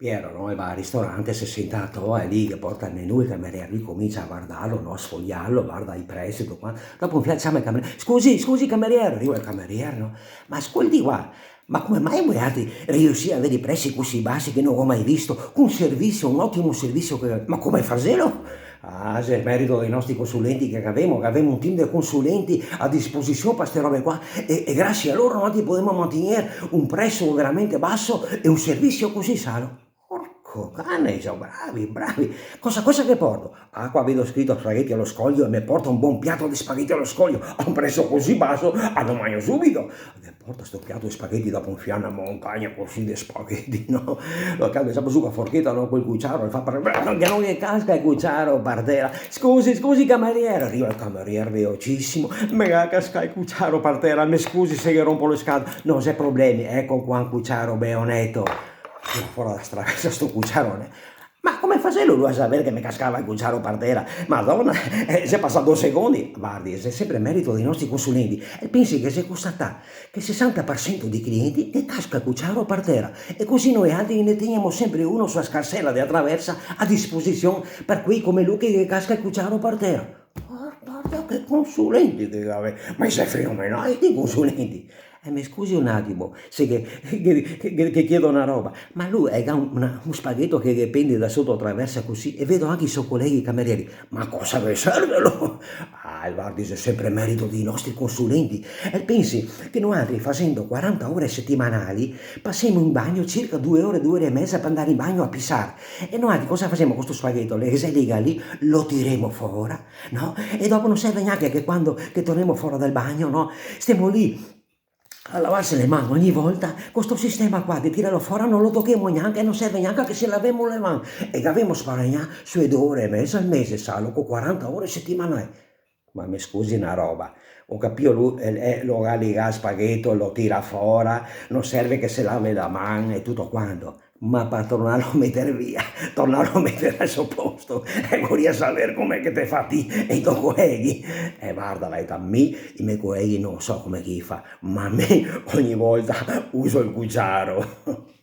Piero, no? E va al ristorante, si è sentato, è lì che porta il menù, il cameriere, lui comincia a guardarlo, no? A sfogliarlo, guarda i prezzi, tutto qua. Dopo un fiato chiama il cameriere, scusi cameriere, arriva il cameriere, no? Ma ascolti qua, ma come mai voi altri riuscite ad avere i prezzi così bassi che non ho mai visto? Un servizio, un ottimo servizio, ma come farlo? Ah, se è merito dei nostri consulenti che avevamo un team di consulenti a disposizione per queste robe qua e grazie a loro noi possiamo mantenere un prezzo veramente basso e un servizio così sano. Porco cane, sono bravi, bravi. Cosa che porto? Ah, qua vedo scritto spaghetti allo scoglio e mi porta un buon piatto di spaghetti allo scoglio a un prezzo così basso, lo mangio subito. E porta sto piatto di spaghetti dopo un fianco a montagna così di spaghetti, no? Lo cambia sempre su con forchetta, no? Quel cucciaro, e fa parlare, che non gli casca il cucciaro, partera. Scusi, cameriere. Arriva il cameriere velocissimo, mi casca il cucciaro, partera, mi scusi se gli rompo le scatole. No, c'è problemi, ecco qua un cucciaro beonetto. Tira fuori la strada sto cucciarone. Ma come facevo lui a sapere che mi cascava il cucciaro per terra? Madonna, se è passato 2 secondi. Guardi, è sempre merito dei nostri consulenti. E pensi che si è constatato che il 60% dei clienti che casca il cucciaro per terra. E così noi altri ne teniamo sempre uno sulla scarsella di attraversa a disposizione per quei come lui che casca il cucciaro per terra. Guarda che consulenti che aveva. Ma sei fenomenale di consulenti. Mi scusi un attimo se che chiedo una roba, ma lui ha un spaghetto che pende da sotto attraversa così e vedo anche i suoi colleghi camerieri. Ma cosa vi serve? Ah, guardi, è sempre merito dei nostri consulenti. E pensi che noi altri facendo 40 ore settimanali passiamo in bagno circa 2 ore e mezza per andare in bagno a pissare. E noi altri cosa facciamo con questo spaghetto? Le riga lì, lo tireremo fuori, no? E dopo non serve neanche che quando che torniamo fuori dal bagno, no? Stiamo lì a lavarsi le mani ogni volta, questo sistema qua di tirarlo fuori non lo tocchiamo neanche, non serve neanche che se lavemo le mani e che abbiamo sparagnare su 2 ore e mezza al mese, salo, con 40 ore settimanali. Ma mi scusi una roba, ho capito lui lo liga il spaghetto, lo tira fuori, non serve che se lave la mano e tutto quanto, ma per tornarlo a mettere via, tornarlo a mettere al suo posto e vorrei sapere com'è che te fatti e i tuoi colleghi. E guarda, a me, i miei colleghi non so come chi fa, ma a me ogni volta uso il cucciaro.